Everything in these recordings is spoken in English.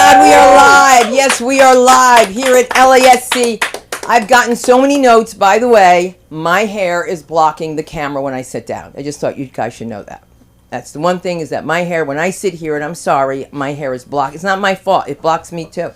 God, we are live. Yes, we are live here at LASC. I've gotten so many notes. By the way, my hair is blocking the camera when I sit down. I just thought you guys should know that. That's the one thing, is that my hair, when I sit here, and I'm sorry, my hair is blocked. It's not my fault. It blocks me too.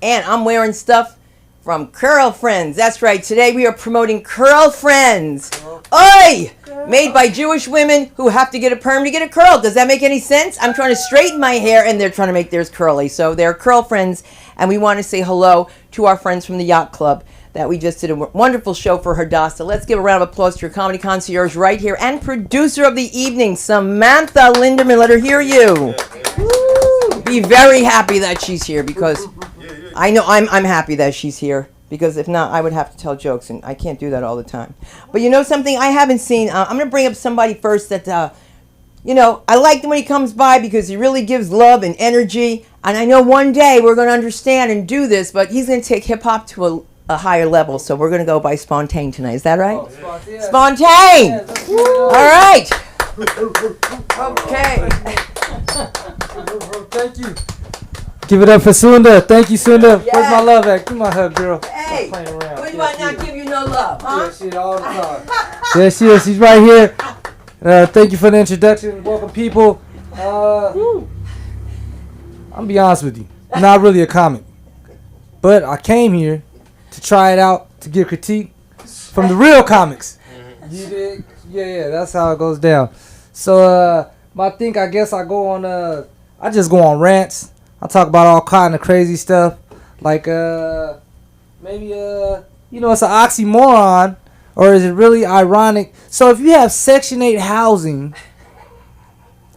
And I'm wearing stuff from Curl Friends. That's right. Today we are promoting Curl Friends. Oi! Made by Jewish women who have to get a perm to get a curl. Does that make any sense? I'm trying to straighten my hair and they're trying to make theirs curly. So they're Curl Friends, and we want to say hello to our friends from the Yacht Club that we just did a wonderful show for Hadassah. Let's give a round of applause to your comedy concierge right here and producer of the evening, Samantha Linderman. Let her hear you. Woo. Be very happy that she's here, because I know I'm happy that she's here, because if not, I would have to tell jokes, and I can't do that all the time. But you know something I haven't seen? I'm going to bring up somebody first that, I like him when he comes by because he really gives love and energy. And I know one day we're going to understand and do this, but he's going to take hip-hop to a higher level. So we're going to go by Spontane tonight. Is that right? Oh, yeah. Spontane! Yeah, all right. Okay. Thank you. Give it up for Sunda. Thank you, Sunda. Yes. Where's my love at? Give my hug, girl. Hey, what do I not give you no love, huh? Yeah, she all the time. There she is. She's right here. Thank you for the introduction. Welcome, people. I'm gonna be honest with you. I'm not really a comic, but I came here to try it out, to get critique from the real comics. You dig? Yeah. That's how it goes down. So, I guess I go on. I just go on rants. I talk about all kind of crazy stuff, like maybe it's an oxymoron, or is it really ironic? So if you have Section 8 housing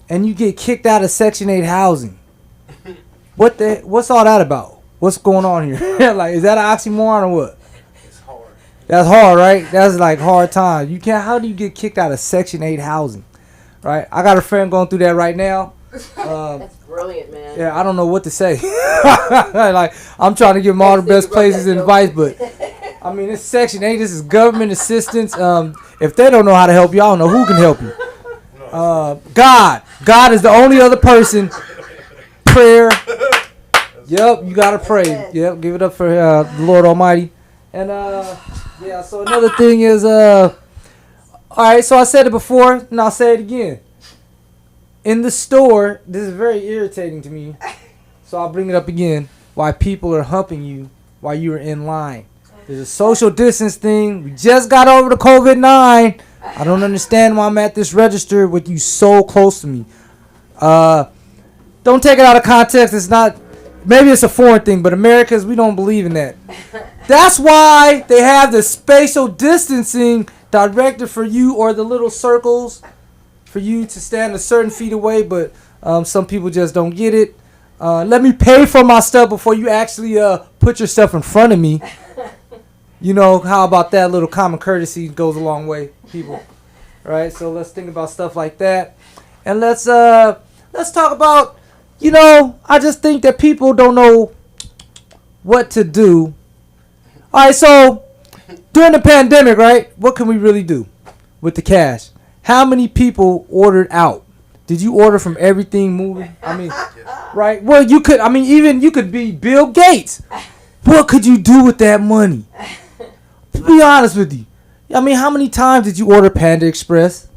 and you get kicked out of Section 8 housing, what's all that about? What's going on here? Like, is that an oxymoron or what? It's hard. That's hard, right? That's like hard time. How do you get kicked out of Section 8 housing, right? I got a friend going through that right now. That's brilliant, man. Yeah, I don't know what to say. Like, I'm trying to give them all the best places and advice, but I mean, it's Section 8. This is government assistance. If they don't know how to help you, I don't know who can help you. God is the only other person. Prayer. Yep, you gotta pray. Yep, give it up for the Lord Almighty. And so another thing is, all right. So I said it before, and I'll say it again. In the store, this is very irritating to me, so I'll bring it up again, why people are humping you while you are in line. There's a social distance thing. We just got over the COVID-19. I don't understand why I'm at this register with you so close to me. Don't take it out of context. It's not, maybe it's a foreign thing, but Americans, we don't believe in that. That's why they have the spatial distancing directed for you, or the little circles for you to stand a certain feet away, but some people just don't get it. Let me pay for my stuff before you actually put your stuff in front of me. You know, how about that? Little common courtesy goes a long way, people. All right, so let's think about stuff like that. And let's talk about, I just think that people don't know what to do. All right, so during the pandemic, right, what can we really do with the cash? How many people ordered out? Did you order from everything moving? I mean, right? Well, you could. I mean, even you could be Bill Gates. What could you do with that money? To be honest with you, I mean, how many times did you order Panda Express?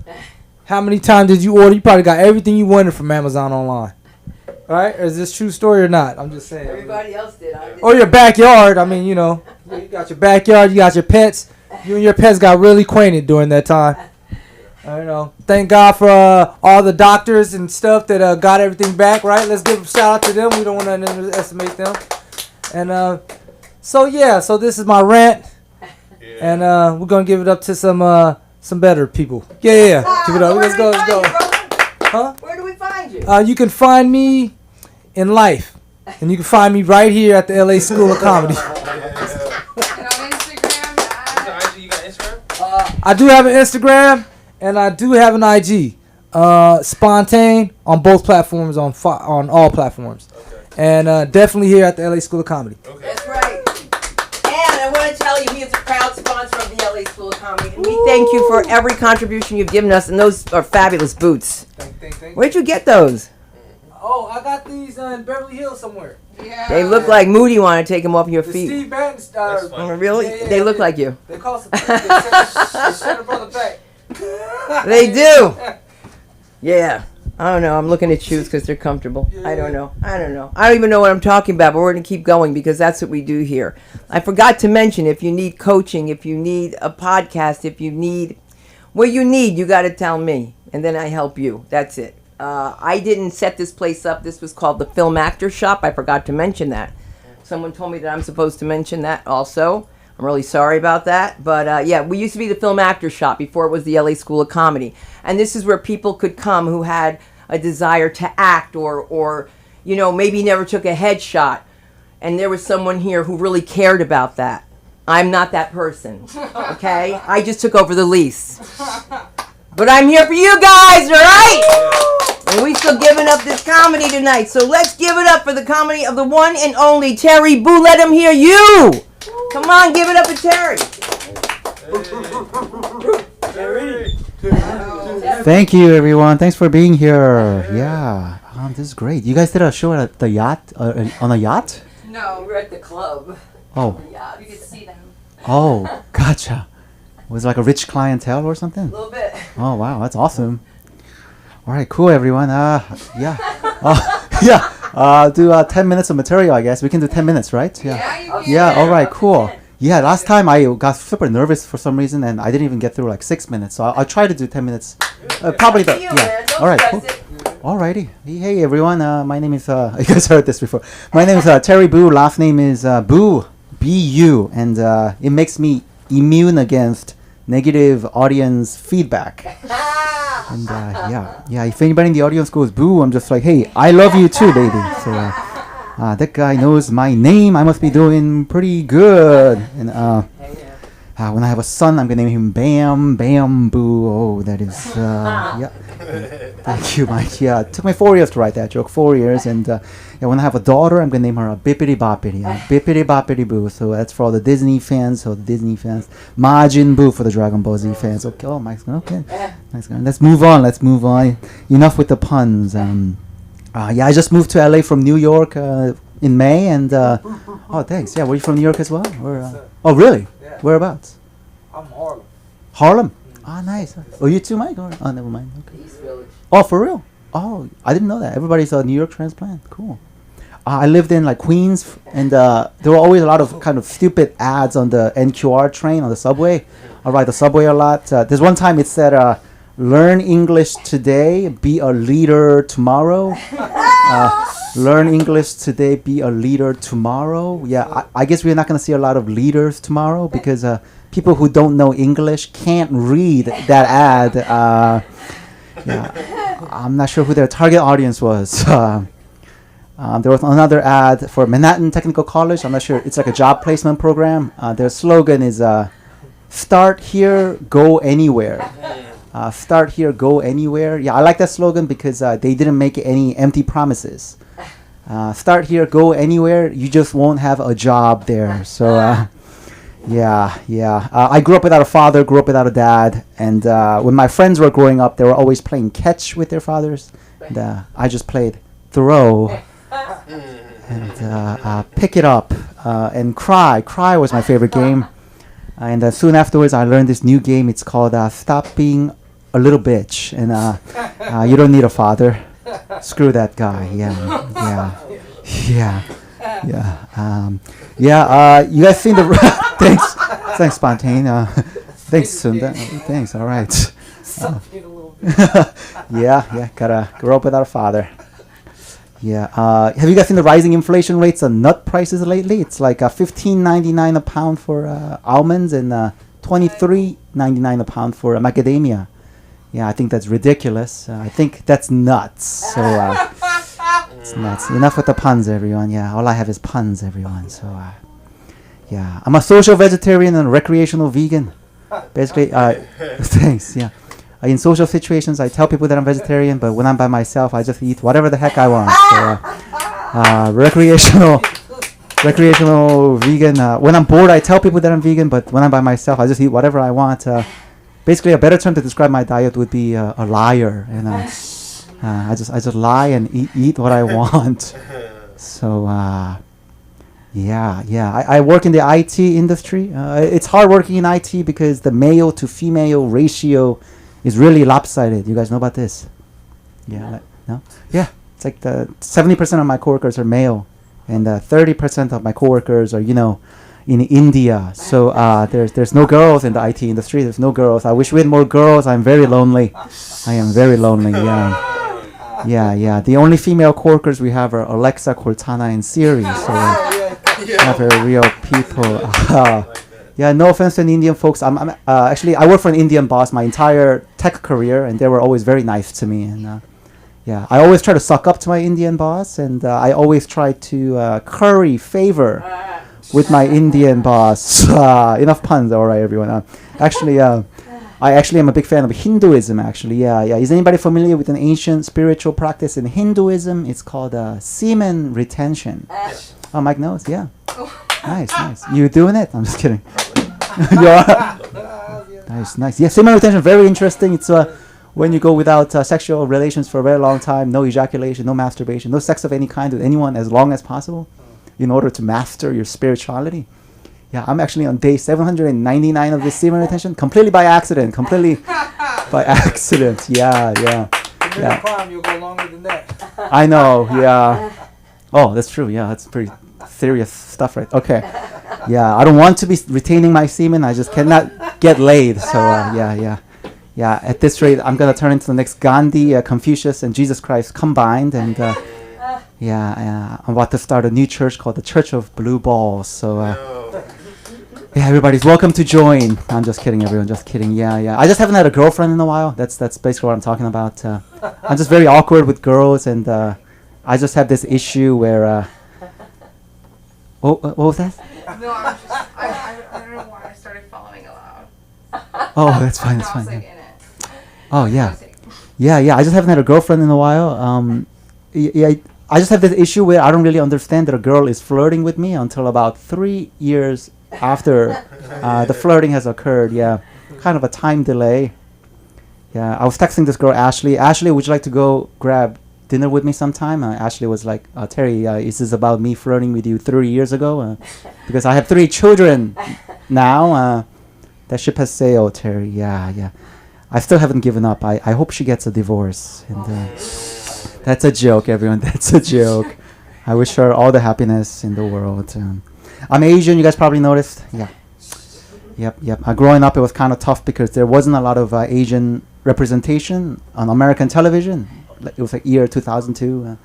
How many times did you order? You probably got everything you wanted from Amazon online. All right? Or is this true story or not? I'm just saying. Everybody else did. Or your backyard. I mean, you got your backyard. You got your pets. You and your pets got really acquainted during that time. I don't know. Thank God for all the doctors and stuff that got everything back, right? Let's give a shout out to them. We don't want to underestimate them. And so this is my rant. Yeah. And we're going to give it up to some better people. Yeah. Give it up. Let's go. Huh? Where do we find you? You can find me in life. And you can find me right here at the LA School of Comedy. And on Instagram? You got Instagram? I do have an Instagram. And I do have an IG, Spontane, on both platforms, on all platforms. Okay. And definitely here at the LA School of Comedy. Okay. That's right. And I want to tell you, he is a proud sponsor of the LA School of Comedy. And we thank you for every contribution you've given us. And those are fabulous boots. Thank. Where'd you get those? Oh, I got these in Beverly Hills somewhere. Yeah. They look like Moody want to take them off your The feet. Steve Madden That's funny. Oh, really? They look like you. They cost a they sent a brother back. They do. Yeah. I don't know. I'm looking at shoes because they're comfortable. I don't know. I don't even know what I'm talking about, but we're going to keep going because that's what we do here. I forgot to mention, if you need coaching, if you need a podcast, if you need what you need, you got to tell me. And then I help you. That's it. I didn't set this place up. This was called the Film Actor Shop. I forgot to mention that. Someone told me that I'm supposed to mention that also. I'm really sorry about that. But yeah, we used to be the Film Actor Shop before it was the LA School of Comedy. And this is where people could come who had a desire to act or you know, maybe never took a headshot. And there was someone here who really cared about that. I'm not that person, okay? I just took over the lease. But I'm here for you guys, all right? And we still giving up this comedy tonight. So let's give it up for the comedy of the one and only Terry Boo. Let him hear you. Come on, give it up for Terry. Terry. Thank you, everyone. Thanks for being here. Yeah, this is great. You guys did a show at the yacht, on a yacht? No, We're at the club. Oh, you could see them. oh, gotcha. Was it like a rich clientele or something? A little bit. Oh, wow, that's awesome. All right, cool, everyone. Yeah. Yeah. Do 10 minutes of material, I guess. We can do 10 minutes, right? Yeah, you can. Yeah, all right, cool. Yeah, last time I got super nervous for some reason, and I didn't even get through like 6 minutes. So I'll try to do 10 minutes. Probably the, yeah. All right, cool. Alrighty. Hey, everyone. My name is, you guys heard this before. My name is Terry Boo. Last name is Boo, B-U. And it makes me immune against negative audience feedback. And yeah, if anybody in the audience goes boo, I'm just like, hey, I love you too, baby. So that guy knows my name. I must be doing pretty good. And when I have a son, I'm gonna name him Bam Bam Boo. Oh, that is yeah. Thank you, Mike. Yeah, it took me 4 years to write that joke. 4 years, and yeah, when I have a daughter, I'm gonna name her a Bippity Boppity, Bippity Boppity Boo. So that's for all the Disney fans. So the Disney fans, Majin Boo for the Dragon Ball Z fans. Okay, oh, Mike's going okay. Nice guy. Let's move on. Enough with the puns. Yeah, I just moved to LA from New York in May, and oh, thanks. Yeah, were you from New York as well? Or, oh, really? Yeah. Whereabouts? I'm Harlem. Harlem. Ah, nice. Oh, you too, Mike? Or, oh, never mind. Okay. East Village. Oh, for real? Oh, I didn't know that. Everybody's a New York transplant. Cool. I lived in like Queens, and there were always a lot of kind of stupid ads on the NQR train on the subway. I ride the subway a lot. There's one time it said, "Learn English today, be a leader tomorrow." Learn English today, be a leader tomorrow. Yeah, I guess we're not going to see a lot of leaders tomorrow because people who don't know English can't read that ad. Yeah, I'm not sure who their target audience was. There was another ad for Manhattan Technical College. I'm not sure. It's like a job placement program. Their slogan is "Start here, go anywhere." Start here, go anywhere. Yeah, I like that slogan because they didn't make any empty promises. Start here, go anywhere. You just won't have a job there. So, yeah. I grew up without a father, grew up without a dad. And when my friends were growing up, they were always playing catch with their fathers. And I just played throw and pick it up and cry. Cry was my favorite game. And soon afterwards, I learned this new game. It's called Stop Being a Little Bitch. And you don't need a father. Screw that guy. Yeah. You guys seen the... Thanks, Spontaine. Thanks, Sunda. Thanks, all right. Yeah, gotta grow up without a father. Yeah. Have you guys seen the rising inflation rates on nut prices lately? It's like $15.99 a pound for almonds and $23.99 a pound for macadamia. Yeah, I think that's ridiculous. I think that's nuts. So it's nuts. Enough with the puns, everyone. Yeah, all I have is puns, everyone. So yeah, I'm a social vegetarian and a recreational vegan. Basically, thanks. Yeah. In social situations, I tell people that I'm vegetarian, but when I'm by myself, I just eat whatever the heck I want. So, recreational vegan. When I'm bored, I tell people that I'm vegan, but when I'm by myself, I just eat whatever I want. Basically, a better term to describe my diet would be a liar. And I just lie and eat what I want. So I work in the IT industry. It's hard working in IT because the male to female ratio is really lopsided. You guys know about this? Yeah. No? Yeah. It's like 70% of my coworkers are male, and 30% of my coworkers are, in India. So there's no girls in the IT industry. There's no girls. I wish we had more girls. I'm very lonely. I am very lonely. Yeah. The only female coworkers we have are Alexa, Cortana, and Siri. So not very real people. No offense to the Indian folks. I'm actually I worked for an Indian boss my entire tech career, and they were always very nice to me. And I always try to suck up to my Indian boss, and I always try to curry favor with my Indian boss. Enough puns, all right, everyone. I actually am a big fan of Hinduism. Actually, Is anybody familiar with an ancient spiritual practice in Hinduism? It's called semen retention. Oh, Mike knows. Yeah. Nice. You doing it? I'm just kidding. Yeah. Nice. Yeah, semen retention, very interesting. It's when you go without sexual relations for a very long time, no ejaculation, no masturbation, no sex of any kind with anyone as long as possible, in order to master your spirituality. Yeah, I'm actually on day 799 of this semen retention, completely by accident. Yeah. Prime, you'll go longer than that. I know. Yeah. Oh, that's true. Yeah, that's pretty serious stuff, right? Okay. Yeah, I don't want to be retaining my semen. I just cannot get laid. So yeah. At this rate, I'm gonna turn into the next Gandhi, Confucius, and Jesus Christ combined. And I'm about to start a new church called the Church of Blue Balls. So everybody's welcome to join. I'm just kidding, everyone. Just kidding. Yeah. I just haven't had a girlfriend in a while. That's basically what I'm talking about. I'm just very awkward with girls, and I just have this issue where. What was that? No, I don't know why I started following aloud. Oh, that's fine. That's I was fine. like in it. Oh yeah. I just haven't had a girlfriend in a while. I just have this issue where I don't really understand that a girl is flirting with me until about 3 years after the flirting has occurred. Yeah, kind of a time delay. Yeah, I was texting this girl, Ashley. Ashley, would you like to go grab dinner with me sometime? Ashley was like, Terry, is this about me flirting with you 3 years ago? Because I have 3 children now. That ship has sailed, Terry. Yeah. I still haven't given up. I hope she gets a divorce. And that's a joke, everyone. That's a joke. I wish her all the happiness in the world. I'm Asian. You guys probably noticed. Yeah. Yep. Growing up, it was kind of tough because there wasn't a lot of Asian representation on American television. It was like year 2002.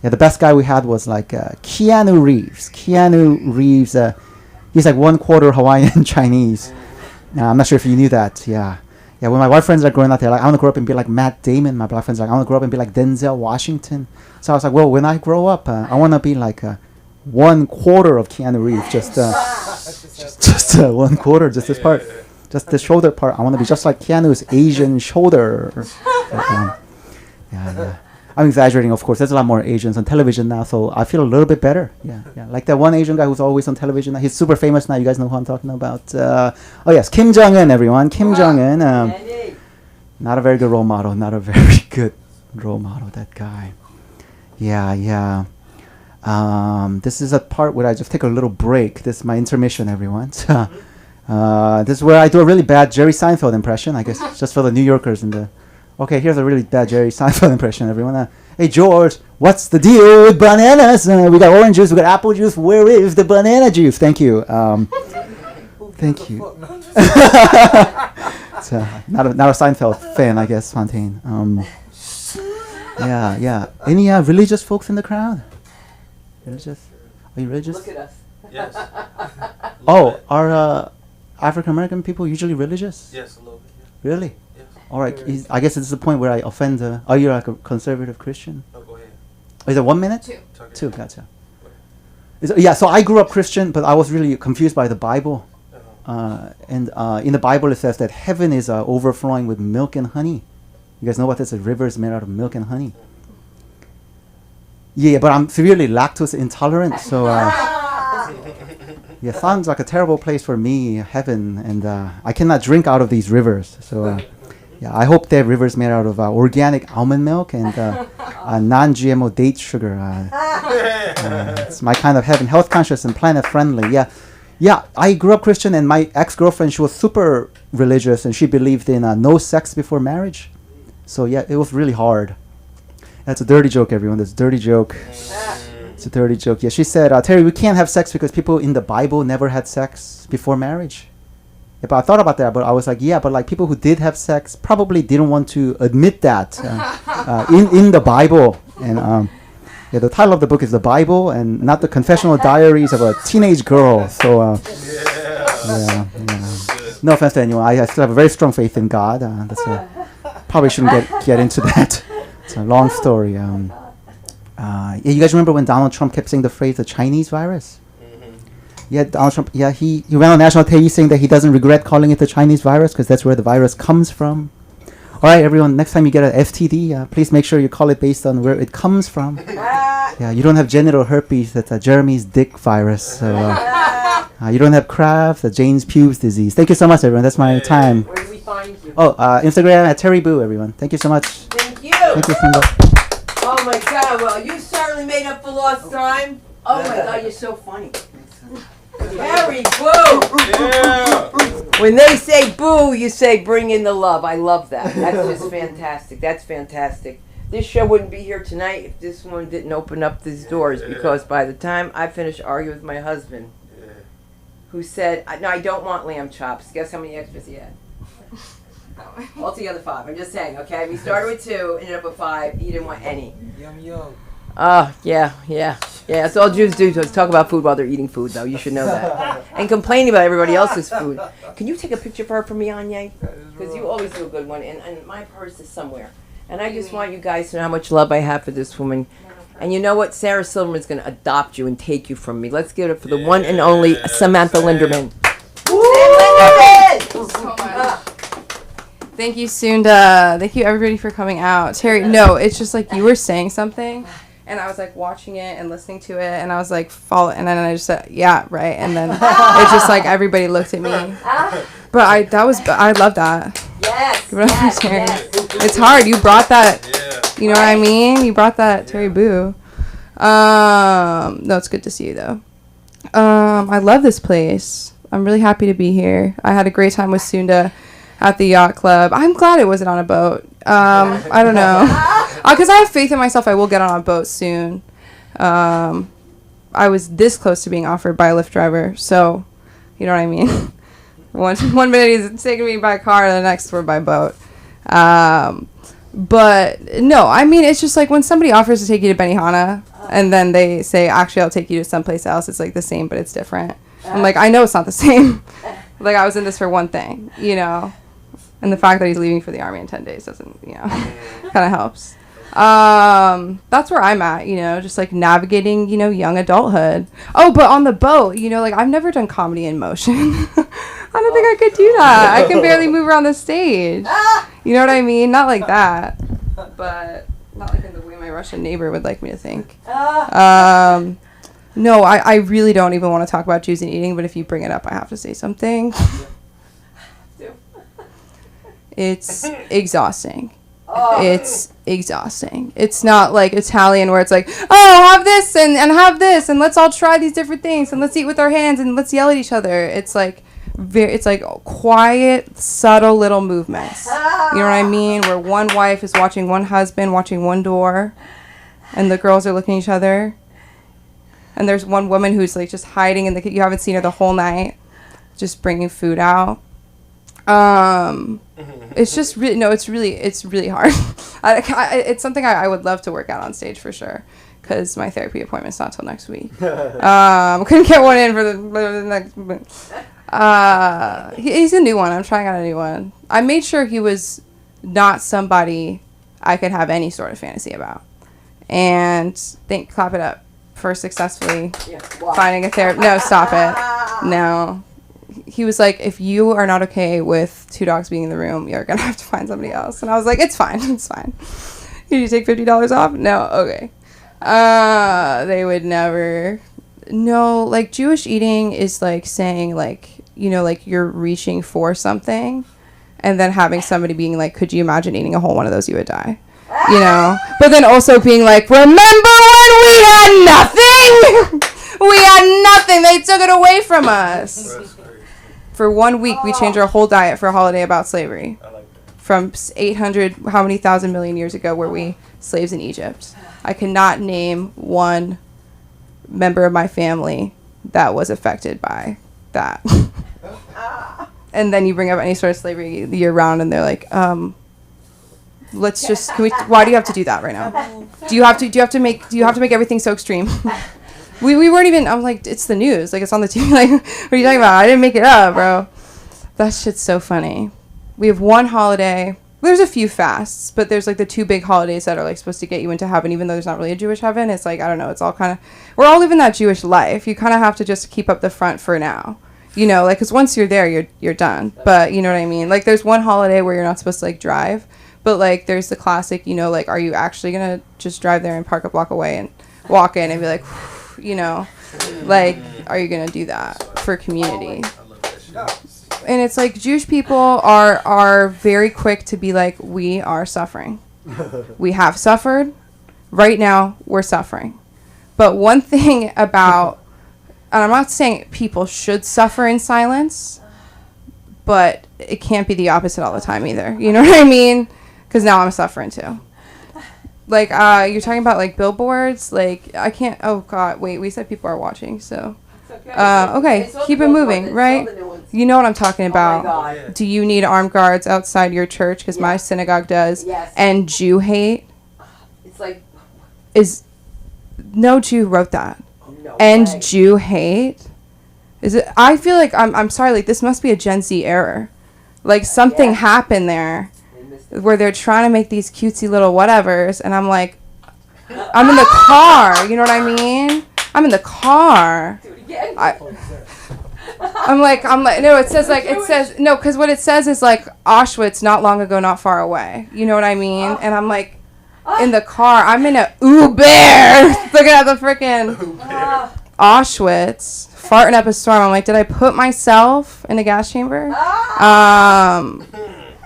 The best guy we had was like Keanu Reeves. He's like 1/4 Hawaiian Chinese. I'm not sure if you knew that. Yeah. When my white friends are growing up, they're like, I want to grow up and be like Matt Damon. My black friends are like, I want to grow up and be like Denzel Washington. So I was like, well, when I grow up, I want to be like 1/4 of Keanu Reeves. Just 1/4, just this part. Just the shoulder part. I want to be just like Keanu's Asian shoulder. Yeah. I'm exaggerating, of course. There's a lot more Asians on television now, so I feel a little bit better. Yeah. Like that one Asian guy who's always on television. He's super famous now. You guys know who I'm talking about. Oh yes, Kim Jong-un, everyone. Kim Jong-un. Not a very good role model. That guy. Yeah. This is a part where I just take a little break. This is my intermission, everyone. This is where I do a really bad Jerry Seinfeld impression, I guess, just for the New Yorkers in the... Okay, here's a really bad Jerry Seinfeld impression, everyone. Hey, George, what's the deal with bananas? We got orange juice, we got apple juice. Where is the banana juice? Thank you. Thank you. So, not a Seinfeld fan, I guess, Fontaine. Yeah. Any religious folks in the crowd? Religious? Are you religious? Look at us. Yes. Oh, are African American people usually religious? Yes, a little bit. Yeah. Really? Yes. All right. I guess it's the point where I offend. Are you like a conservative Christian? No, go ahead. Is it 1 minute? 2. Two. Gotcha. Yeah. So I grew up Christian, but I was really confused by the Bible. And in the Bible, it says that heaven is overflowing with milk and honey. You guys know what this is? Rivers made out of milk and honey. Yeah, but I'm severely lactose intolerant, so yeah, sounds like a terrible place for me, heaven, and I cannot drink out of these rivers. So Yeah, I hope they have rivers made out of organic almond milk and non-GMO date sugar. It's my kind of heaven. Health conscious and planet friendly. Yeah. Yeah, I grew up Christian, and my ex-girlfriend, she was super religious, and she believed in no sex before marriage. So yeah, it was really hard. That's a dirty joke, everyone. That's a dirty joke. It's a dirty joke. Yeah, she said, Terry, we can't have sex because people in the Bible never had sex before marriage. Yeah, but I thought about that, but I was like, yeah, but like people who did have sex probably didn't want to admit that in the Bible. And yeah, the title of the book is The Bible and not the confessional diaries of a teenage girl. So yeah. No offense to anyone. I still have a very strong faith in God. Probably shouldn't get into that. It's a long story. Yeah, you guys remember when Donald Trump kept saying the phrase "the Chinese virus"? Yeah, Donald Trump. Yeah, he went on national TV saying that he doesn't regret calling it the Chinese virus because that's where the virus comes from. All right, everyone. Next time you get an STD, please make sure you call it based on where it comes from. Yeah, you don't have genital herpes. That's Jeremy's dick virus. So, you don't have Kraft. Jane's pubes disease. Thank you so much, everyone. That's my time. Where do we find you? Oh, Instagram at Terry Boo, everyone. Thank you so much. Thank you. Thank you, Single. Oh my God! Well, you certainly made up for lost time. Oh my God, you're so funny. Harry, boo! Yeah. When they say boo, you say bring in the love. I love that. That's just fantastic. That's fantastic. This show wouldn't be here tonight if this one didn't open up these doors, because by the time I finished arguing with my husband, who said, no, I don't want lamb chops. Guess how many extras he had? Altogether 5. I'm just saying, okay? We started with 2, ended up with 5. He didn't want any. Yum yum. Oh, yeah. That's all Jews do, is talk about food while they're eating food, though. You should know that. And complain about everybody else's food. Can you take a picture for me, Anya? Because you always do a good one, and my purse is somewhere. And I just want you guys to know how much love I have for this woman. And you know what? Sarah Silverman's going to adopt you and take you from me. Let's give it for the one and only Samantha Linderman. So much. Thank you, Sunda. Thank you, everybody, for coming out. Terry, no, it's just like you were saying something, and I was like watching it and listening to it, and I was like, follow, and then I just said, yeah, right, and then it's just like everybody looked at me. But I love that. Yes. Yes. It's hard. You brought that. You know what I mean? You brought that, Terry Boo. No, it's good to see you though. I love this place. I'm really happy to be here. I had a great time with Sunda at the yacht club. I'm glad it wasn't on a boat. I don't know. Because I have faith in myself. I will get on a boat soon. I was this close to being offered by a Lyft driver. So, you know what I mean? One minute he's taking me by car, the next we're by boat. But no, I mean, it's just like when somebody offers to take you to Benihana and then they say, actually, I'll take you to someplace else. It's like the same, but it's different. I'm like, I know it's not the same. Like, I was in this for one thing, you know? And the fact that he's leaving for the Army in 10 days doesn't, you know, kind of helps. That's where I'm at, you know, just like navigating, you know, young adulthood. Oh, but on the boat, you know, like I've never done comedy in motion. I don't think I could do that. I can barely move around the stage. You know what I mean? Not like that, but not like in the way my Russian neighbor would like me to think. No, I really don't even want to talk about Jews and eating, but if you bring it up, I have to say something. It's exhausting. It's exhausting. It's not like Italian where it's like, oh, have this and have this and let's all try these different things and let's eat with our hands and let's yell at each other. It's like quiet, subtle little movements. You know what I mean? Where one wife is watching one husband, watching one door, and the girls are looking at each other. And there's one woman who's like just hiding in the you haven't seen her the whole night, just bringing food out. It's just it's really hard. It's something I would love to work out on stage for sure, because my therapy appointment's not till next week. Couldn't get one in for the next. He's a new one. I'm trying out a new one. I made sure he was not somebody I could have any sort of fantasy about, and clap it up for successfully finding a therapist. No, stop it. No. He was like, if you are not okay with 2 dogs being in the room, you're going to have to find somebody else. And I was like, it's fine. It's fine. Did you take $50 off? No. Okay. They would never. No, like Jewish eating is like saying like, you know, like you're reaching for something. and then having somebody being like, could you imagine eating a whole one of those? You would die. You know, but then also being like, remember when we had nothing? We had nothing. They took it away from us. For 1 week, we changed our whole diet for a holiday about slavery. From 800, how many thousand million years ago were we slaves in Egypt? I cannot name one member of my family that was affected by that. And then you bring up any sort of slavery year round, and they're like, let's just, why do you have to do that right now? Do you have to make everything so extreme? we weren't even, I was like, it's the news, like it's on the TV, like, what are you talking about? I didn't make it up, bro. That shit's so funny. We have one holiday, there's a few fasts, but there's like the 2 big holidays that are like supposed to get you into heaven, even though there's not really a Jewish heaven. It's like, I don't know, it's all kind of, we're all living that Jewish life. You kind of have to just keep up the front for now. You know, like, because once you're there, you're done. But you know what I mean? Like, there's one holiday where you're not supposed to, like, drive. But, like, there's the classic, you know, like, are you actually going to just drive there and park a block away and walk in and be like, you know, like, are you going to do that for community? And it's like, Jewish people are very quick to be like, we are suffering. We have suffered. Right now, we're suffering. But one thing about... And I'm not saying people should suffer in silence, but it can't be the opposite all the time either. You know what I mean? Because now I'm suffering too. Like, you're talking about, like, billboards. Like, I can't... Oh, God. Wait, we said people are watching, so... Okay, keep it moving, right? You know what I'm talking about. Oh, my God. Do you need armed guards outside your church? Because my synagogue does. Yes. And Jew hate It's like, is... No Jew wrote that. no And way. Jew hate? Is it? I feel like I'm sorry. Like, this must be a Gen Z error. Like, something happened there where they're trying to make these cutesy little whatevers, and I'm like, I'm in the car. You know what I mean? I'm in the car. I'm like, no. It says no, because what it says is like Auschwitz, not long ago, not far away. You know what I mean? And I'm like, in the car. I'm in a Uber, looking at the freaking Auschwitz, farting up a storm. I'm like, did I put myself in a gas chamber?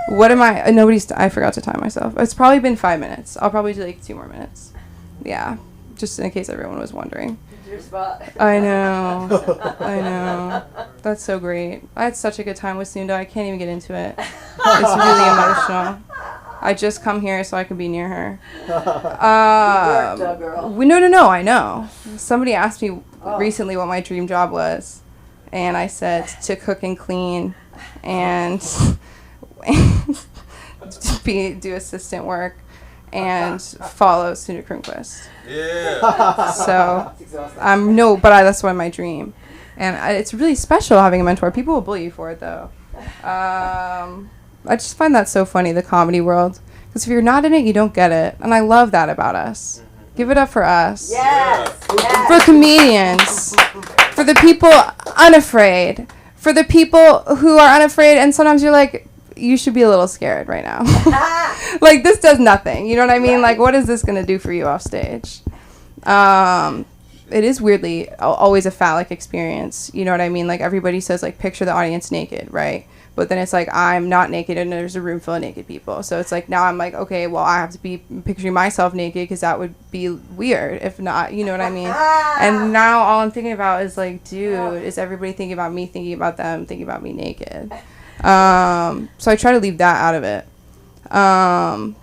What am I? I forgot to time myself. It's probably been 5 minutes. I'll probably do like 2 more minutes. Yeah, just in case everyone was wondering. I know. That's so great. I had such a good time with Sunda. I can't even get into it. It's really emotional. I just come here so I can be near her. No, I know. Somebody asked me recently what my dream job was, and I said to cook and clean and do assistant work and follow Sunda Kronquist. Yeah. So that's why my dream, and it's really special having a mentor. People will bully you for it though. I just find that so funny, the comedy world, because if you're not in it, you don't get it, and I love that about us. Give it up for us. Yes. For comedians, for the people unafraid, for the people who are unafraid, and sometimes you're like, you should be a little scared right now. Like, this does nothing. You know what I mean? Like, what is this going to do for you off stage? It is weirdly always a phallic experience. You know what I mean? Like, everybody says, like, picture the audience naked, right? But then it's like, I'm not naked and there's a room full of naked people. So it's like, now I'm like, okay, well, I have to be picturing myself naked because that would be weird if not, you know what I mean? And now all I'm thinking about is like, dude, is everybody thinking about me, thinking about them, thinking about me naked? So I try to leave that out of it. I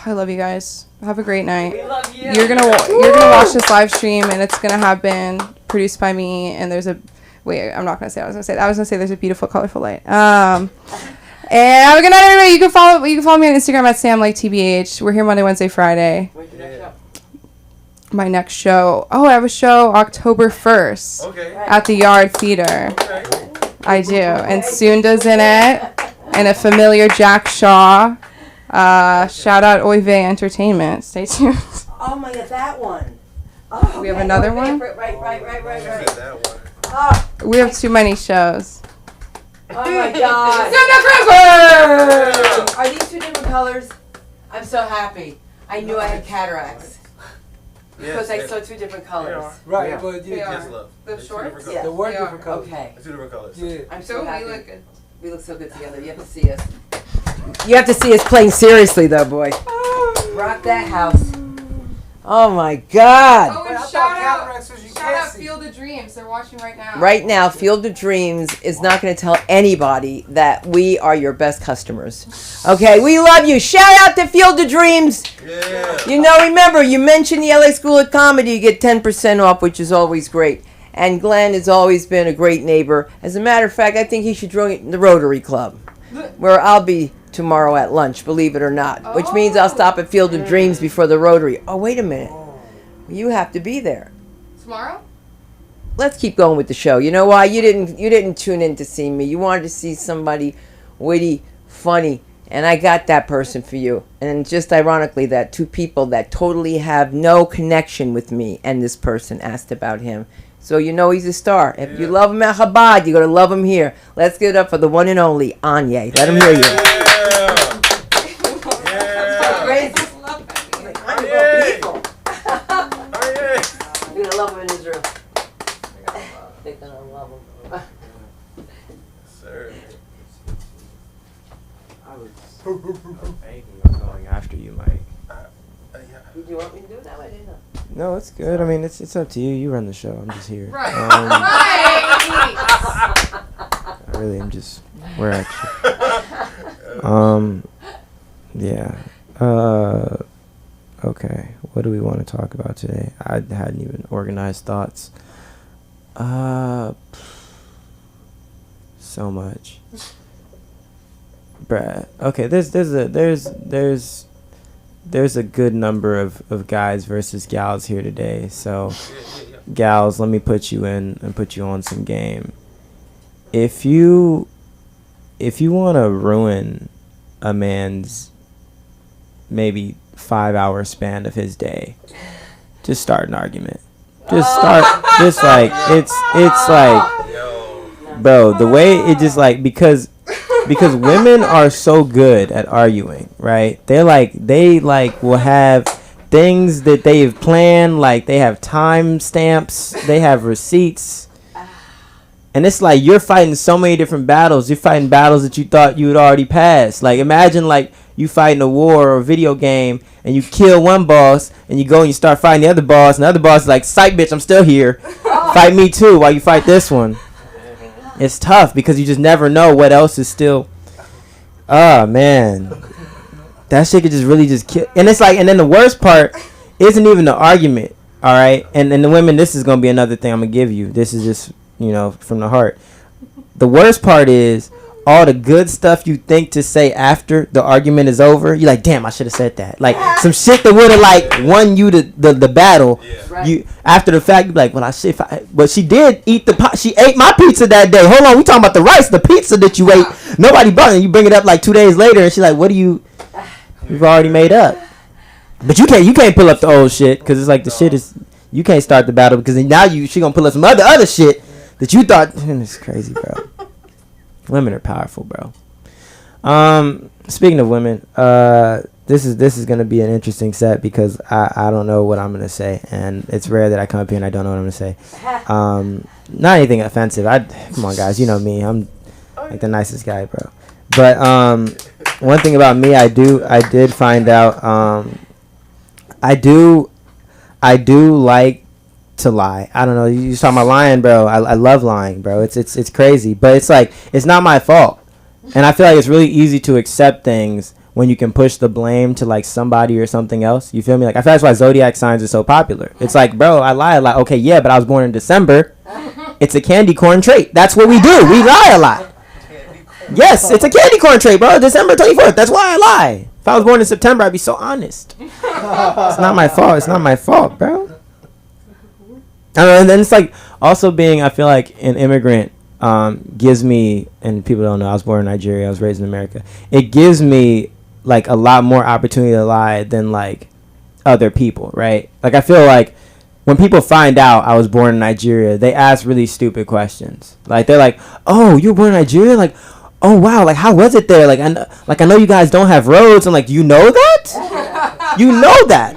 love you guys. Have a great night. We love you. You're gonna watch this live stream, and it's gonna have been produced by me. And there's a I'm not gonna say. I was gonna say there's a beautiful, colorful light. And have a good night, everybody. You can follow me on Instagram at samliketbh. We're here Monday, Wednesday, Friday. When's your next show? My next show. Oh, I have a show October 1st Okay. at the Yard Theater. Okay. I do, and Sunda's in it, and a familiar Jack Shaw. Shout out Oive Entertainment. Stay tuned. Oh my God, that one. Oh, We have another one? Right. Said that one. Oh, We have too many shows. oh my God. Are these 2 different colors? I'm so happy. I knew I had cataracts because I saw 2 different colors. Right, but They yeah, are. Yes, love. The It's two shorts? different Yeah. there colors. were They are. different colors. Okay. It's 2 different colors. Yeah. I'm so happy. good. We look so good together. You have to see us. You have to see us playing seriously, though, boy. Rock that house. Oh my God. Oh, and shout out Field of Dreams. They're watching right now. Right now, Field of Dreams is not going to tell anybody that we are your best customers. Okay, we love you. Shout out to Field of Dreams. Yeah. You know, remember, you mentioned the LA School of Comedy, you get 10% off, which is always great. And Glenn has always been a great neighbor. As a matter of fact, I think he should join the Rotary Club, where I'll be tomorrow at lunch, believe it or not. Which means I'll stop at Field of Dreams before the Rotary. Oh, wait a minute. You have to be there. Tomorrow? Let's keep going with the show. You know why? You didn't tune in to see me. You wanted to see somebody witty, funny, and I got that person for you. And just ironically, that two people that totally have no connection with me and this person asked about him. So you know he's a star. If you love him at Chabad, you're going to love him here. Let's give it up for the one and only Anye. Let him hear you. You're going to love him in Israel. They're going to love him. Sir. I was thinking of going after you, Mike. Did you want me to do that? I didn't know. No, it's good. I mean, it's up to you. You run the show. I'm just here. Right. I really am just. We're actually. Yeah. Okay. What do we want to talk about today? I hadn't even organized thoughts. So much. Bruh. Okay. There's a good number of guys versus gals here today. So, gals, let me put you in and put you on some game. If you want to ruin a man's maybe 5-hour span of his day, just start an argument. Just start. Just like it's like, bro. The way it just like because women are so good at arguing, right? They will have things that they've planned, like they have time stamps, they have receipts. And it's like you're fighting so many different battles. You're fighting battles that you thought you had already passed. Like imagine like you fighting a war or a video game and you kill one boss and you go and you start fighting the other boss and the other boss is like, psych bitch, I'm still here. Fight me too while you fight this one. It's tough because you just never know what else is still. Oh man, that shit could just really just kill. And it's like, and then the worst part isn't even the argument. All right, and the women, this is gonna be another thing I'm gonna give you. This is just from the heart. The worst part is all the good stuff you think to say after the argument is over. You're like, damn, I should have said that. Like some shit that would have like won you the battle. Yeah. You after the fact, you be like, well, but she did eat she ate my pizza that day. Hold on, we talking about the rice, the pizza that you ate. Nobody bought it. You bring it up like 2 days later, and she's like, what do you've already made up. But you can't pull up the old shit because it's like the shit is you can't start the battle because now she gonna pull up some other shit that you thought. It's crazy, bro. Women are powerful, bro. Speaking of women, this is gonna be an interesting set because I don't know what I'm gonna say, and it's rare that I come up here and I don't know what I'm gonna say. Not anything offensive. Come on, guys, you know me. I'm like the nicest guy, bro. But one thing about me, I did find out. I do like to lie. I don't know. You talking about lying, bro. I love lying, bro. It's crazy, but it's like it's not my fault, and I feel like it's really easy to accept things when you can push the blame to like somebody or something else. You feel me? Like I feel that's why zodiac signs are so popular. It's like, bro, I lie a lot. Okay, yeah, but I was born in December. It's a candy corn trait. That's what we do. We lie a lot. Yes, it's a candy corn trait, bro. December 24th. That's why I lie. If I was born in September, I'd be so honest. It's not my fault. It's not my fault, bro. And then it's like also being, I feel like an immigrant gives me, and people don't know, I was born in Nigeria, I was raised in America. It gives me like a lot more opportunity to lie than like other people, right? Like I feel like when people find out I was born in Nigeria, they ask really stupid questions. Like they're like, "Oh, you were born in Nigeria? Like, oh wow, like how was it there? Like I know you guys don't have roads." I'm like, "You know that? You know that?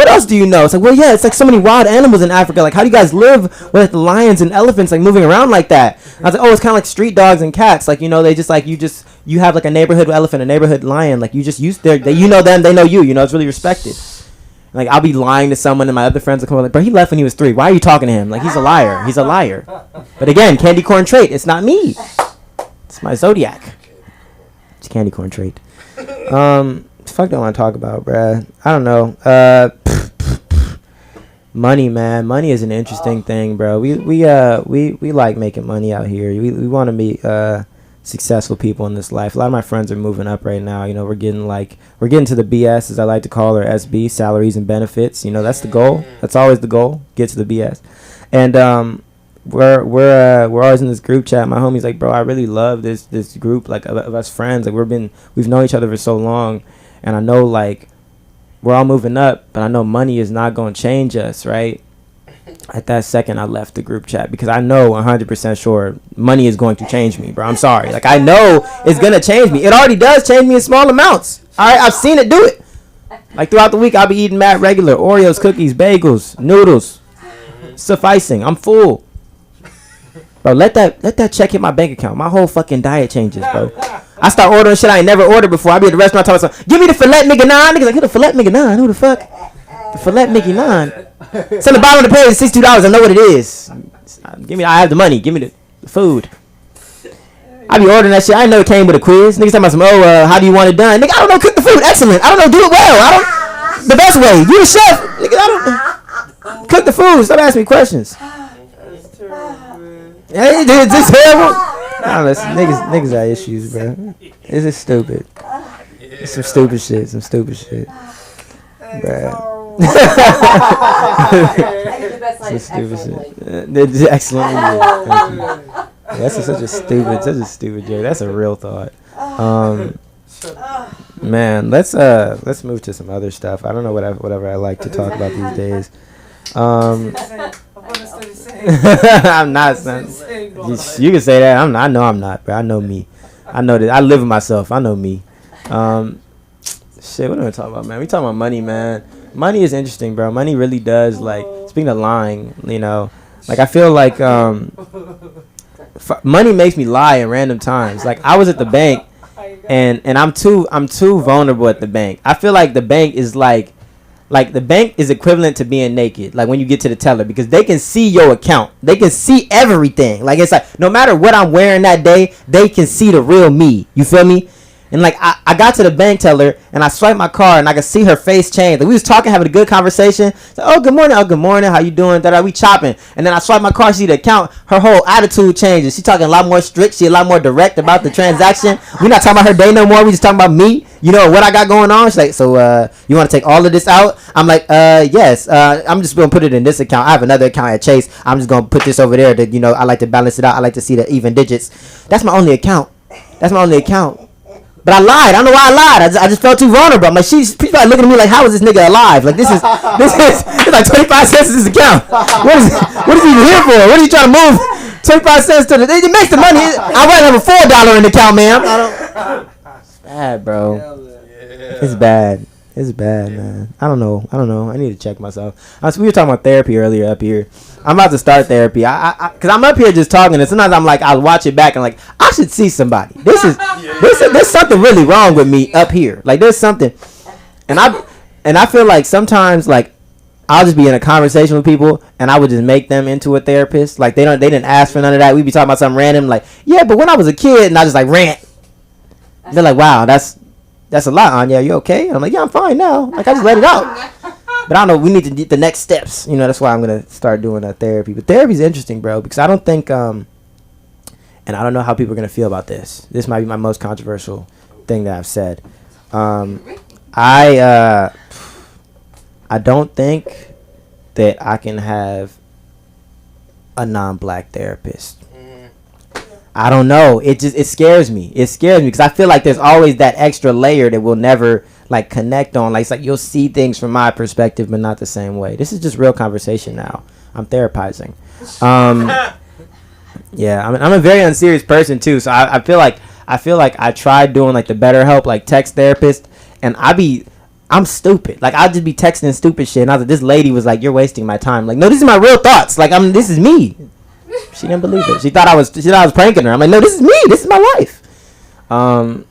what else do you know? It's like, well, yeah, it's like so many wild animals in Africa. Like, how do you guys live with like, the lions and elephants like moving around like that? I was like, oh, it's kind of like street dogs and cats. Like, you know, they just like you have like a neighborhood elephant, a neighborhood lion. Like, you just use you know them, they know you. You know, it's really respected. Like, I'll be lying to someone, and my other friends will come up like, bro, he left when he was 3. Why are you talking to him? Like, he's a liar. He's a liar. But again, candy corn trait. It's not me. It's my zodiac. It's candy corn trait. Fuck, don't want to talk about, bruh. I don't know. Money, man. Money is an interesting thing, bro. We like making money out here. We want to be successful people in this life. A lot of my friends are moving up right now. You know, we're getting to the BS, as I like to call it, or SB, salaries and benefits. You know, that's the goal. That's always the goal. Get to the BS. And we're always in this group chat. My homie's like, bro, I really love this group like of us friends. Like we've known each other for so long, and I know like we're all moving up, but I know money is not going to change us, right? At that second, I left the group chat because I know 100% sure money is going to change me, bro. I'm sorry. Like, I know it's going to change me. It already does change me in small amounts. All right, I've seen it do it. Like, throughout the week, I'll be eating mad regular Oreos, cookies, bagels, noodles. Sufficing. I'm full. Bro, let that check hit my bank account. My whole fucking diet changes, bro. I start ordering shit I ain't never ordered before. I be at the restaurant talking about, give me the filet mignon. Niggas like, who the filet mignon? Who the fuck? The filet mignon. It's on the bottom of the page. It's $62. I know what it is. I have the money. Give me the food. I be ordering that shit. I know it came with a quiz. Niggas talking about some, how do you want it done? Nigga, I don't know. Cook the food. Excellent. I don't know. Do it well. The best way. You the chef. Nigga, I don't know. Cook the food. Stop asking me questions. Hey, dude, is this terrible? Nah, niggas got issues, bro. This is stupid. It's some stupid shit. Bruh. Some stupid shit. Excellent. That's such a stupid joke. That's a real thought. Man, let's move to some other stuff. I don't know whatever I like to talk about these days. I'm not. You can say that. I'm not. I know I'm not, bro. I know me. I know that. I live with myself. I know me. Shit. What are we talking about, man? We talking about money, man. Money is interesting, bro. Money really does, like, speaking of lying, you know, like, I feel like money makes me lie in random times. Like, I was at the bank, and I'm too vulnerable at the bank. I feel like the bank is like the bank is equivalent to being naked, like when you get to the teller, because they can see your account. They can see everything. Like, it's like, no matter what I'm wearing that day, they can see the real me. You feel me? And like, I got to the bank teller and I swiped my card and I could see her face change. Like, we was talking, having a good conversation. So, oh, good morning. How you doing? We chopping. And then I swipe my card, see the account. Her whole attitude changes. She talking a lot more strict. She a lot more direct about the transaction. We not talking about her day no more. We just talking about me. You know what I got going on? She's like, so you want to take all of this out? I'm like, yes. I'm just gonna put it in this account. I have another account at Chase. I'm just gonna put this over there. That, you know, I like to balance it out. I like to see the even digits. That's my only account. But I lied. I don't know why I lied. I just felt too vulnerable. I'm like, she's probably looking at me like, how is this nigga alive? Like, this is it's like 25 cents in this account. What is he even here for? What are you trying to move 25 cents to it makes the money. I'd rather have a $4 in the account, man. It's bad, bro. It's bad, man. I don't know. I need to check myself. We were talking about therapy earlier up here. I'm about to start therapy. Cause I'm up here just talking, and sometimes I'm like, I'll watch it back and like, I should see somebody. There's something really wrong with me up here. Like, there's something, and I feel like sometimes, like, I'll just be in a conversation with people and I would just make them into a therapist. Like, they didn't ask for none of that. We'd be talking about something random, like, yeah, but when I was a kid, and I just like rant. They're like, wow, that's a lot, Anya. You okay? And I'm like, yeah, I'm fine now. Like, I just let it out. But I don't know. We need to get the next steps. You know, that's why I'm going to start doing therapy. But therapy's interesting, bro, because I don't think, and I don't know how people are going to feel about this. This might be my most controversial thing that I've said. I don't think that I can have a non-black therapist. I don't know. It scares me. It scares me because I feel like there's always that extra layer that we'll never like connect on. Like, it's like you'll see things from my perspective, but not the same way. This is just real conversation now. I'm therapizing. Yeah, I'm a very unserious person too. So I feel like I tried doing like the BetterHelp like text therapist, and I be I'm stupid. Like, I'll just be texting stupid shit. And I was like, this lady was like, you're wasting my time. Like, no, this is my real thoughts. Like, this is me. She didn't believe it. She thought I was pranking her. I'm like, no, this is me. This is my life. Wow.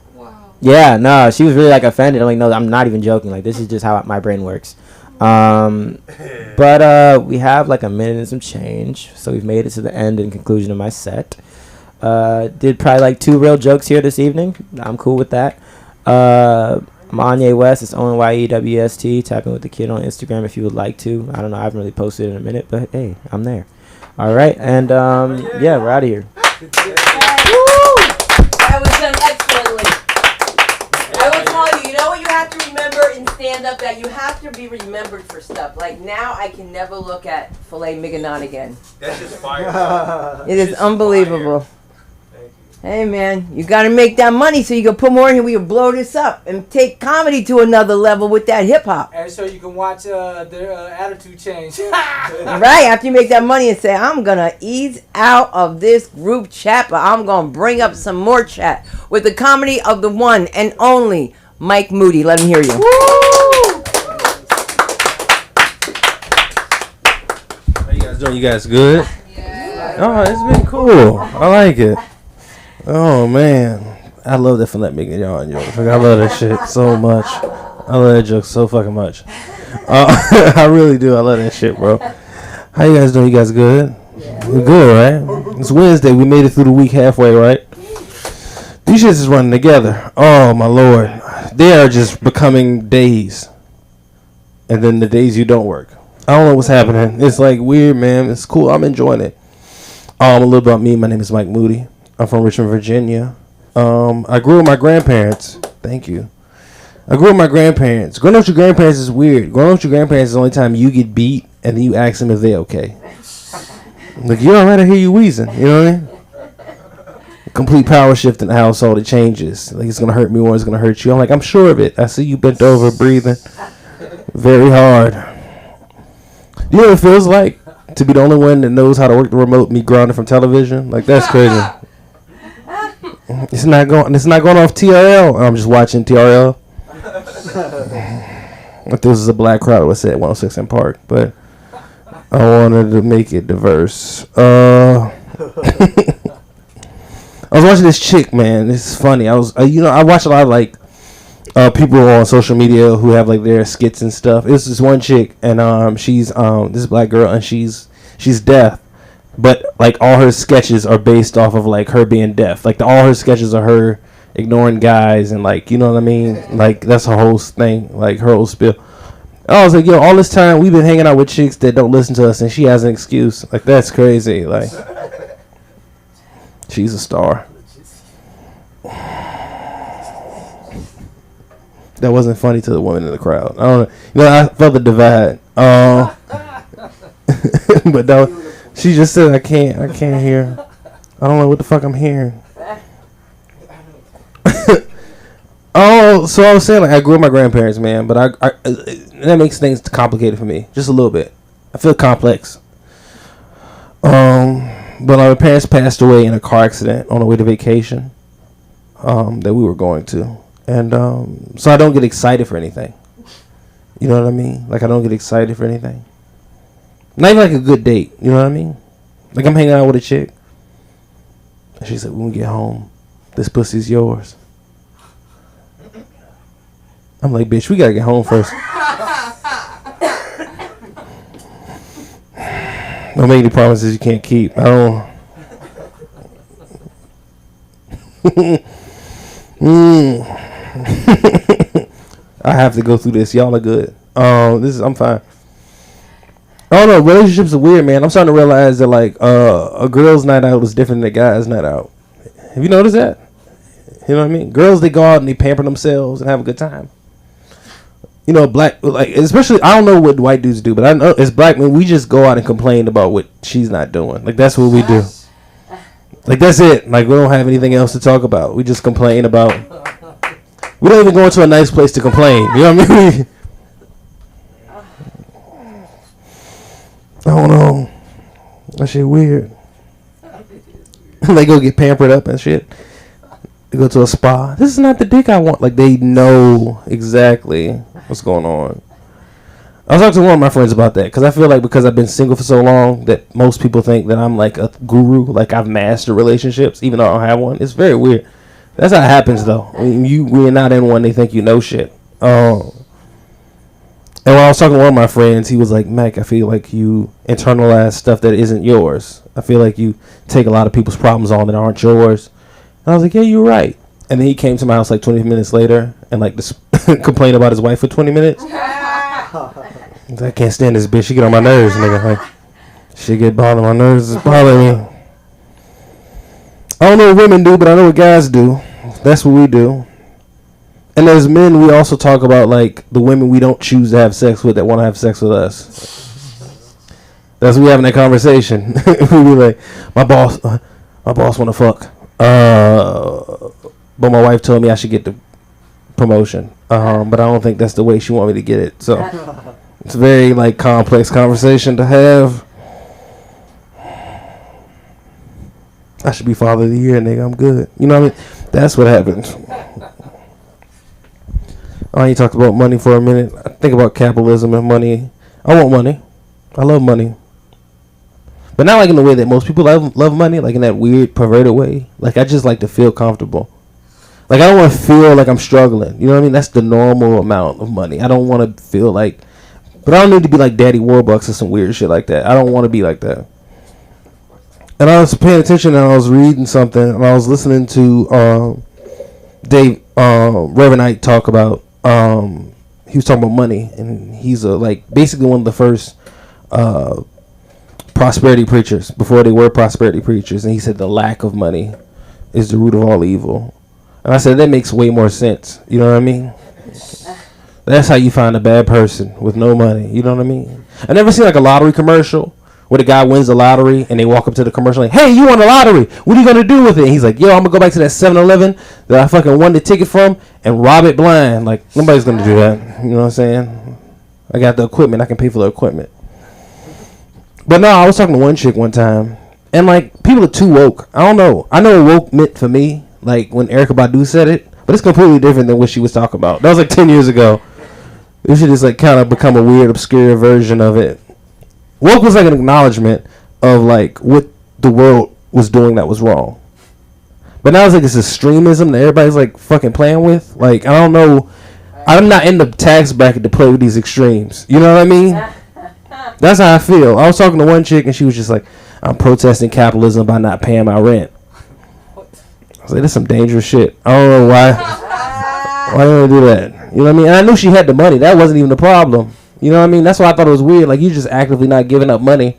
Yeah, no, she was really like offended. I'm like, no, I'm not even joking. Like, this is just how my brain works. But we have like a minute and some change, so we've made it to the end and conclusion of my set. Did probably like 2 real jokes here this evening. I'm cool with that. I'm Anye West. It's ONYEWST. Tap in with the kid on Instagram if you would like to. I don't know. I haven't really posted in a minute, but hey, I'm there. All right, and yeah, we're out of here. That was done excellently. I will tell you, you know what you have to remember in stand-up, that you have to be remembered for stuff. Like, now I can never look at filet mignon again. That's just fire. It is Just unbelievable. fire. Thank you. Hey, man, you got to make that money so you can put more in here. We can blow this up and take comedy to another level with that hip-hop. And so you can watch their attitude change. Right, after you make that money and say, I'm going to ease out of this group chat, but I'm going to bring up some more chat with the comedy of the one and only Mike Moody. Let him hear you. How you guys doing? You guys good? Yeah. Oh, it's been cool. I like it. Oh man, I love that filet mignon joke. I love that shit so much. I love that joke so fucking much. I really do. I love that shit, bro. How you guys doing? You guys good? Yeah. We're good, right? It's Wednesday. We made it through the week halfway, right? These shits is running together. Oh my lord, they are just becoming days, and then the days you don't work. I don't know what's happening. It's like weird, man. It's cool. I'm enjoying it. A little about me. My name is Mike Moody. I'm from Richmond, Virginia. I grew up with my grandparents. Thank you. I grew up with my grandparents. Growing up with your grandparents is weird. Growing up with your grandparents is the only time you get beat and then you ask them if they're okay. Like, you alright? I hear you wheezing. You know what I mean? Complete power shift in the household. It changes. Like, it's going to hurt me or it's going to hurt you. I'm like, I'm sure of it. I see you bent over, breathing very hard. Do you know what it feels like to be the only one that knows how to work the remote, me grounded from television? Like, that's crazy. It's not going off TRL. I'm just watching TRL. If this was a black crowd, I would say at 106 in Park, but I wanted to make it diverse. I was watching this chick, man. This is funny. I watch a lot of like people on social media who have like their skits and stuff. It's this one chick, and she's this black girl, and she's deaf. But like all her sketches are based off of like her being deaf. Like all her sketches are her ignoring guys and like, you know what I mean? Like that's her whole thing, like her whole spiel. And I was like, yo, all this time we've been hanging out with chicks that don't listen to us, and she has an excuse. Like that's crazy. Like she's a star. That wasn't funny to the woman in the crowd. I don't know. You know, I felt the divide. But that. She just said, I can't hear. I don't know what the fuck I'm hearing. Oh, so I was saying, like, I grew up with my grandparents, man, but I that makes things complicated for me, just a little bit. I feel complex. But my parents passed away in a car accident on the way to vacation that we were going to. And so I don't get excited for anything. You know what I mean? Like, I don't get excited for anything. Not even like a good date, you know what I mean? Like I'm hanging out with a chick, and she said, when we get home, this pussy's yours. I'm like, bitch, we gotta get home first. Don't make any promises you can't keep. I don't. I have to go through this. Y'all are good. I'm fine. I don't know. Relationships are weird, man. I'm starting to realize that like a girl's night out is different than a guy's night out. Have you noticed that? You know what I mean? Girls, they go out and they pamper themselves and have a good time. You know, black, like especially, I don't know what white dudes do, but I know as black men, we just go out and complain about what she's not doing. Like that's what we do. Like that's it. Like we don't have anything else to talk about. We just complain about. We don't even go into a nice place to complain. You know what I mean? I don't know. That shit weird. They go get pampered up and shit. to go to a spa. This is not the dick I want. Like, they know exactly what's going on. I was talking to one of my friends about that because I feel like because I've been single for so long that most people think that I'm like a guru, like I've mastered relationships, even though I don't have one. It's very weird. That's how it happens, though. When you're not in one, they think you know shit. And when I was talking to one of my friends, he was like, Mac, I feel like you internalize stuff that isn't yours. I feel like you take a lot of people's problems on that aren't yours. And I was like, yeah, you're right. And then he came to my house like 20 minutes later and like just complained about his wife for 20 minutes. I can't stand this bitch. She get on my nerves, nigga. Like, she get bothering my nerves. It's bothering me. I don't know what women do, but I know what guys do. That's what we do. And as men, we also talk about like the women we don't choose to have sex with that want to have sex with us. That's what we having that conversation. We be like, my boss want to fuck. But my wife told me I should get the promotion. But I don't think that's the way she want me to get it. So it's a very like complex conversation to have. I should be father of the year, nigga. I'm good. You know what I mean? That's what happens. Oh, you talked about money for a minute. I think about capitalism and money. I want money. I love money. But not like in the way that most people love money, like in that weird, perverted way. Like, I just like to feel comfortable. Like, I don't want to feel like I'm struggling. You know what I mean? That's the normal amount of money. I don't want to feel like... But I don't need to be like Daddy Warbucks or some weird shit like that. I don't want to be like that. And I was paying attention and I was reading something and I was listening to Reverend Knight talk about... he was talking about money, and he's basically one of the first prosperity preachers before they were prosperity preachers. And he said the lack of money is the root of all evil. And I said that makes way more sense. You know what I mean? That's how you find a bad person with no money. You know what I mean? I never seen like a lottery commercial where the guy wins the lottery and they walk up to the commercial like, hey, you won the lottery. What are you going to do with it? And he's like, yo, I'm going to go back to that 7-Eleven that I fucking won the ticket from and rob it blind. Like, nobody's going to do that. You know what I'm saying? I got the equipment. I can pay for the equipment. But no, I was talking to one chick one time. And, like, people are too woke. I don't know. I know what woke meant for me, like, when Erykah Badu said it. But it's completely different than what she was talking about. That was, like, 10 years ago. This should just, like, kind of become a weird, obscure version of it. Woke was like an acknowledgement of like what the world was doing that was wrong. But now it's like this extremism that everybody's like fucking playing with. Like, I don't know. I'm not in the tax bracket to play with these extremes. You know what I mean? That's how I feel. I was talking to one chick and she was just like, I'm protesting capitalism by not paying my rent. I was like, that's some dangerous shit. I don't know why. Why do I do that? You know what I mean? And I knew she had the money. That wasn't even the problem. You know what I mean? That's why I thought it was weird. Like, you just actively not giving up money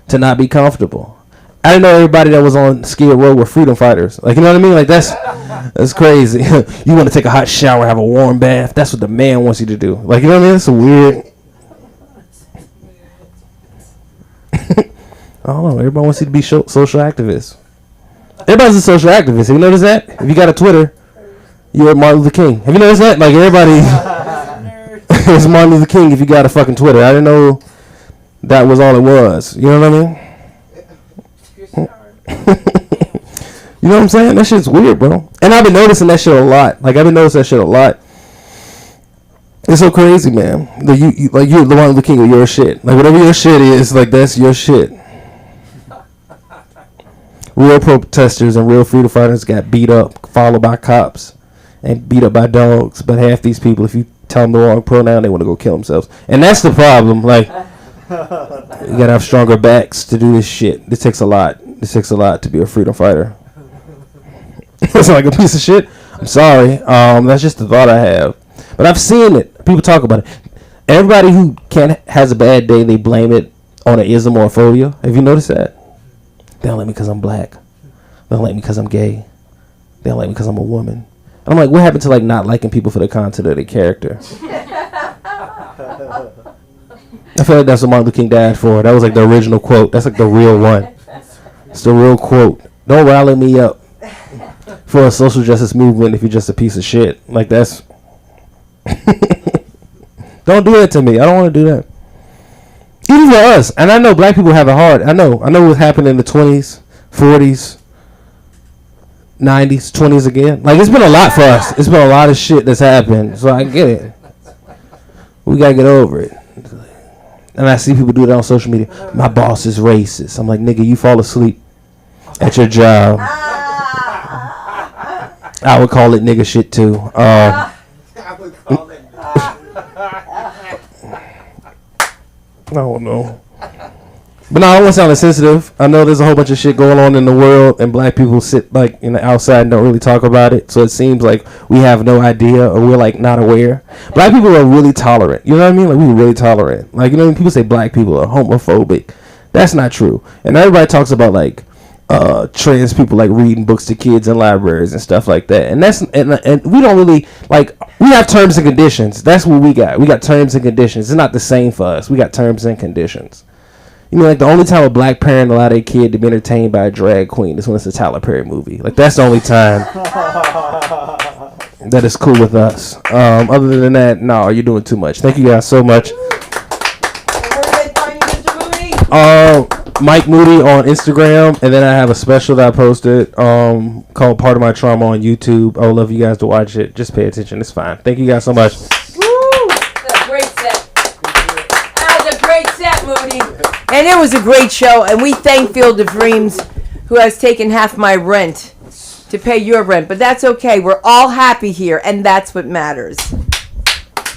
to not be comfortable. I didn't know everybody that was on Skid Row were freedom fighters. Like, you know what I mean? Like, that's crazy. You want to take a hot shower, have a warm bath. That's what the man wants you to do. Like, you know what I mean? It's weird. I don't know. Everybody wants you to be social activists. Everybody's a social activist. Have you noticed that? If you got a Twitter, you're Martin Luther King. Have you noticed that? Like, everybody... It's Martin Luther King if you got a fucking Twitter. I didn't know that was all it was. You know what I mean? You know what I'm saying? That shit's weird, bro. And I've been noticing that shit a lot. Like, I've been noticing that shit a lot. It's so crazy, man. You're the Martin Luther King of your shit. Like, whatever your shit is, like, that's your shit. Real protesters and real freedom fighters got beat up, followed by cops, and beat up by dogs. But half these people, if you tell them the wrong pronoun, they want to go kill themselves. And that's the problem. Like, you gotta have stronger backs to do this shit. This takes a lot. This takes a lot to be a freedom fighter. It's like a piece of shit. I'm sorry. That's just the thought I have. But I've seen it. People talk about it. Everybody who has a bad day, they blame it on an ism or a phobia. Have you noticed that? They don't like me because I'm black. They don't like me because I'm gay. They don't like me because I'm a woman. I'm like, what happened to like not liking people for the content of their character? I feel like that's what Martin Luther King died for. That was like the original quote. That's like the real one. It's the real quote. Don't rally me up for a social justice movement if you're just a piece of shit. Like, that's... Don't do that to me. I don't want to do that. Even for us. And I know black people have it hard. I know what happened in the 20s, 40s, 90s, 20s again. Like, it's been a lot for us. It's been a lot of shit that's happened. So I get it. We gotta get over it. And I see people do that on social media. My boss is racist. I'm like, nigga, you fall asleep at your job. I would call it nigga shit too. I don't know. But no, I don't want to sound insensitive. I know there's a whole bunch of shit going on in the world, and black people sit like in the outside and don't really talk about it. So it seems like we have no idea, or we're like not aware. Black people are really tolerant. You know what I mean? Like, we're really tolerant. Like, you know, when people say black people are homophobic, that's not true. And everybody talks about like trans people like reading books to kids in libraries and stuff like that. And that's and we don't really like. We have terms and conditions. That's what we got. We got terms and conditions. It's not the same for us. We got terms and conditions. You know, like the only time a black parent allow their kid to be entertained by a drag queen is when it's a Tyler Perry movie. Like, that's the only time that is cool with us. Other than that, no, you're doing too much. Thank you guys so much. Mike Moody on Instagram, and then I have a special that I posted called Part of My Trauma on YouTube. I would love you guys to watch it. Just pay attention. It's fine. Thank you guys so much. Woo! That's a great set. That was a great set, Moody. And it was a great show, and we thank Field of Dreams, who has taken half my rent to pay your rent. But that's okay. We're all happy here, and that's what matters.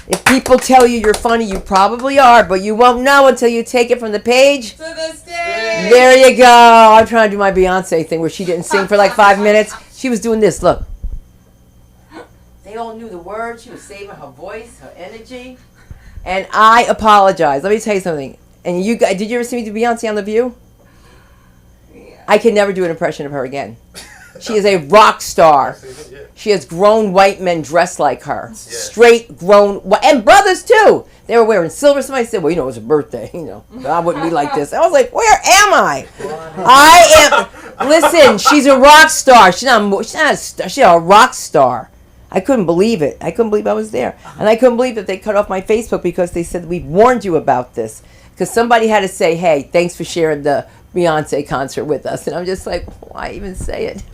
If people tell you you're funny, you probably are, but you won't know until you take it from the page to the stage. There you go. I'm trying to do my Beyonce thing where she didn't sing for like 5 minutes. She was doing this. Look. They all knew the words. She was saving her voice, her energy. And I apologize. Let me tell you something. And you guys, did you ever see me do Beyonce on The View? Yeah. I can never do an impression of her again. She is a rock star. She has grown white men dressed like her. Straight grown, and brothers too. They were wearing silver. Somebody said, well, you know, it was a birthday. You know, I wouldn't be like this. I was like, where am I? Listen, she's a rock star. She's not a star. She's a rock star. I couldn't believe it. I couldn't believe I was there. And I couldn't believe that they cut off my Facebook because they said, we warned you about this. Because somebody had to say, hey, thanks for sharing the Beyonce concert with us. And I'm just like, why even say it?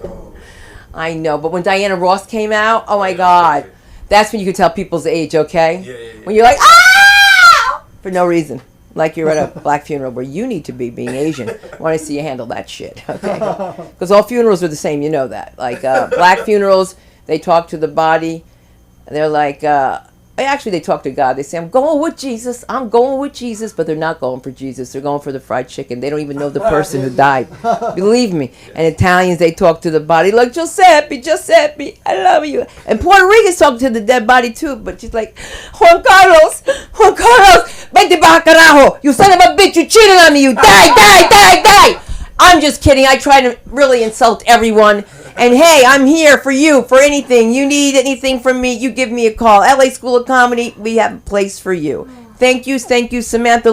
I know. But when Diana Ross came out, oh my God. That's when you could tell people's age, okay? Yeah. When you're like, ah! For no reason. Like you're at a black funeral where you need to be being Asian. I want to see you handle that shit, okay? Because all funerals are the same, you know that. Like black funerals, they talk to the body. And they're like, actually, they talk to God. They say, I'm going with Jesus. I'm going with Jesus. But they're not going for Jesus. They're going for the fried chicken. They don't even know the person who died. Believe me. And Italians, they talk to the body like, Giuseppe, Giuseppe, I love you. And Puerto Ricans talk to the dead body too. But she's like, Juan Carlos, vete para carajo. You son of a bitch, you cheated on me. You die. I'm just kidding. I try to really insult everyone. And hey, I'm here for you, for anything. You need anything from me, you give me a call. LA School of Comedy, we have a place for you. Thank you, Samantha Lynn.